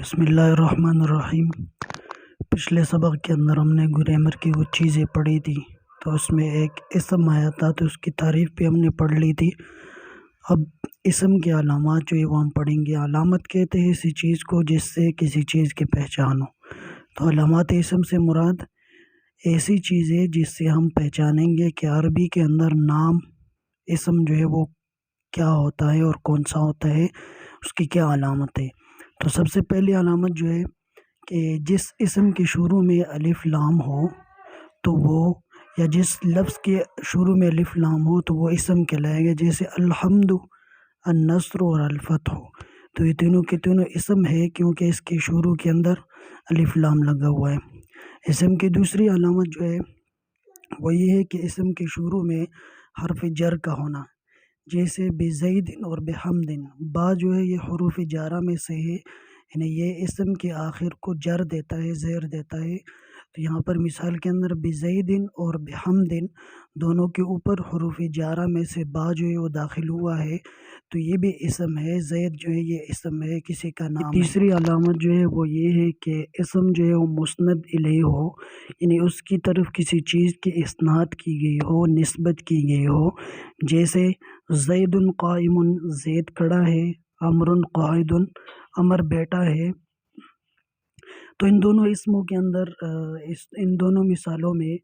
بسم اللہ الرحمن الرحیم۔ پچھلے سبق کے اندر ہم نے گرامر کی کچھ چیزیں پڑھی تھی، تو اس میں ایک اسم آیا تھا، تو اس کی تعریف بھی ہم نے پڑھ لی تھی۔ اب اسم کے علامات جو ہے وہ ہم پڑھیں گے۔ علامت کہتے ہیں اسی چیز کو جس سے کسی چیز کی پہچان ہو۔ تو علامات اسم سے مراد ایسی چیز ہے جس سے ہم پہچانیں گے کہ عربی کے اندر نام اسم جو ہے وہ کیا ہوتا ہے اور کون سا ہوتا ہے، اس کی کیا علامت ہے۔ تو سب سے پہلی علامت جو ہے کہ جس اسم کے شروع میں الف لام ہو تو وہ، یا جس لفظ کے شروع میں الف لام ہو تو وہ اسم کہلائے گا۔ جیسے الحمد، النصر اور الفتح، تو یہ تینوں کے تینوں اسم ہے کیونکہ اس کے شروع کے اندر الف لام لگا ہوا ہے۔ اسم کی دوسری علامت جو ہے وہ یہ ہے کہ اسم کے شروع میں حرف جر کا ہونا، جیسے بزید اور بحمد۔ با جو ہے یہ حروف جارہ میں سے ہے، یعنی یہ اسم کے آخر کو جر دیتا ہے، زیر دیتا ہے۔ تو یہاں پر مثال کے اندر بزید اور بحمد دونوں کے اوپر حروف جارہ میں سے با جو ہے وہ داخل ہوا ہے، تو یہ بھی اسم ہے۔ زید جو ہے یہ اسم ہے، کسی کا نام ہے۔ تیسری علامت جو ہے وہ یہ ہے کہ اسم جو ہے وہ مسند الیہ ہو، یعنی اس کی طرف کسی چیز کی اسناد کی گئی ہو، نسبت کی گئی ہو۔ جیسے زید قائم، زید کھڑا ہے، عمر قاعد، عمر بیٹھا ہے۔ تو ان دونوں اسموں کے اندر ان دونوں مثالوں میں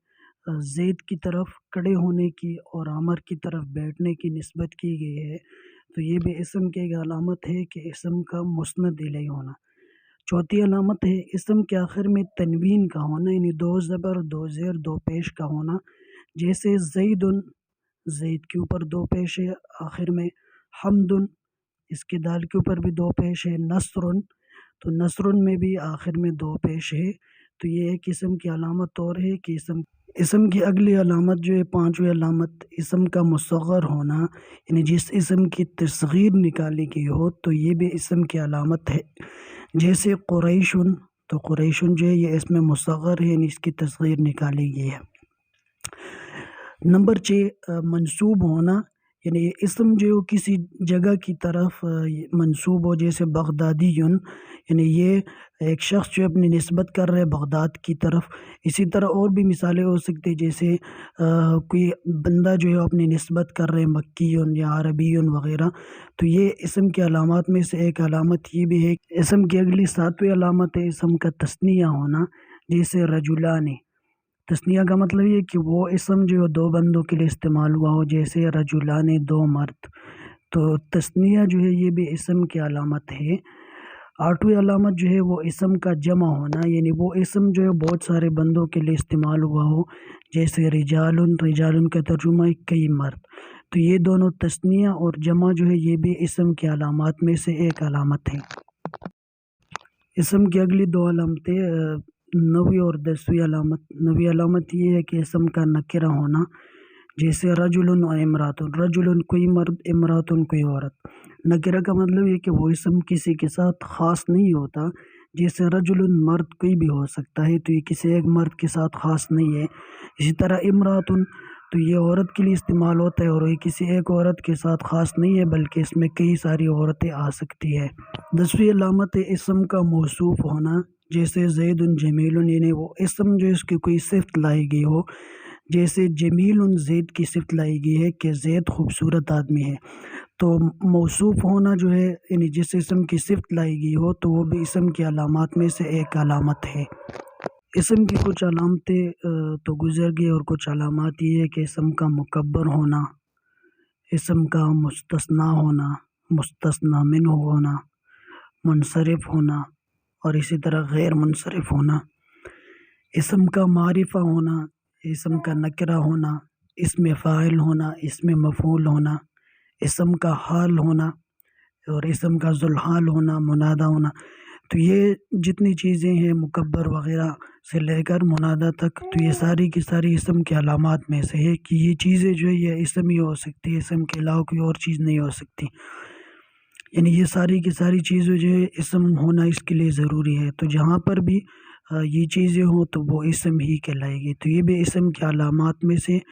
زید کی طرف کھڑے ہونے کی اور عمر کی طرف بیٹھنے کی نسبت کی گئی ہے، تو یہ بھی اسم کی ایک علامت ہے کہ اسم کا مسند الیہ ہونا۔ چوتھی علامت ہے اسم کے آخر میں تنوین کا ہونا، یعنی دو زبر، دو زیر، دو پیش کا ہونا۔ جیسے زید، زید کے اوپر دو پیش ہے آخر میں، حمد، اس کے دال کے اوپر بھی دو پیش ہے، نصر، تو نصر میں بھی آخر میں دو پیش ہے۔ تو یہ ایک اسم کی علامت اور ہے کہ اسم کی اگلی علامت جو ہے پانچویں علامت اسم کا مصغر ہونا، یعنی جس اسم کی تصغیر نکالی گئی ہو تو یہ بھی اسم کی علامت ہے۔ جیسے قریش، تو قریش جو ہے یہ اسم مصغر ہے، یعنی اس کی تصغیر نکالی گئی ہے۔ نمبر 6 منسوب ہونا، یعنی اسم جو ہے کسی جگہ کی طرف منسوب ہو۔ جیسے بغدادی، یعنی یہ ایک شخص جو اپنی نسبت کر رہے بغداد کی طرف۔ اسی طرح اور بھی مثالیں ہو سکتی، جیسے کوئی بندہ جو ہے اپنی نسبت کر رہے مکی یا عربی وغیرہ، تو یہ اسم کی علامات میں سے ایک علامت یہ بھی ہے۔ اسم کی اگلی ساتویں علامت ہے اسم کا تثنیہ ہونا، جیسے رجلان۔ تثنیہ کا مطلب یہ کہ وہ اسم جو ہے دو بندوں کے لیے استعمال ہوا ہو، جیسے رجلان، دو مرد۔ تو تثنیہ جو ہے یہ بھی اسم کی علامت ہے۔ آٹھویں علامت جو ہے وہ اسم کا جمع ہونا، یعنی وہ اسم جو ہے بہت سارے بندوں کے لیے استعمال ہوا ہو، جیسے رجال، رجال کا ترجمہ ہے کئی مرد۔ تو یہ دونوں تثنیہ اور جمع جو ہے یہ بھی اسم کی علامات میں سے ایک علامت ہے۔ اسم کی اگلی دو علامتیں 9ویں اور 10ویں علامت۔ 9ویں علامت یہ ہے کہ اسم کا نکرہ ہونا، جیسے رجل و امرات۔ رجل کوئی مرد، امرات کوئی عورت۔ نکرہ کا مطلب یہ کہ وہ اسم کسی کے ساتھ خاص نہیں ہوتا، جیسے رجل مرد کوئی بھی ہو سکتا ہے، تو یہ کسی ایک مرد کے ساتھ خاص نہیں ہے۔ اسی طرح امرات، تو یہ عورت کے لیے استعمال ہوتا ہے اور یہ کسی ایک عورت کے ساتھ خاص نہیں ہے، بلکہ اس میں کئی ساری عورتیں آ سکتی ہے۔ 10ویں علامت ہے اسم کا موصوف ہونا، جیسے زید جمیل، یعنی وہ اسم جو اس کی کوئی صفت لائی گئی ہو، جیسے جمیل، زید کی صفت لائی گئی ہے کہ زید خوبصورت آدمی ہے۔ تو موصوف ہونا جو ہے، یعنی جس اسم کی صفت لائی گئی ہو تو وہ بھی اسم کی علامات میں سے ایک علامت ہے۔ اسم کی کچھ علامتیں تو گزر گئی، اور کچھ علامات یہ ہے کہ اسم کا مکبر ہونا، اسم کا مستثنیٰ ہونا، مستثنیٰ منہ ہونا، منصرف ہونا، اور اسی طرح غیر منصرف ہونا۔ اسم کا معرفہ ہونا، اسم کا نکرہ ہونا، اسم فاعل ہونا، اسم مفعول ہونا، اسم کا حال ہونا، اور اسم کا ذوالحال ہونا، منادہ ہونا۔ تو یہ جتنی چیزیں ہیں مکبر وغیرہ سے لے کر منادہ تک، تو یہ ساری کی ساری اسم کے علامات میں سے ہے کہ یہ چیزیں جو ہے یہ اسم ہی ہو سکتی ہے، اسم کے علاوہ کوئی اور چیز نہیں ہو سکتی، یعنی یہ ساری کی ساری چیزیں جو ہے اسم ہونا اس کے لیے ضروری ہے۔ تو جہاں پر بھی یہ چیزیں ہوں تو وہ اسم ہی کہلائے گی، تو یہ بھی اسم کے علامات میں سے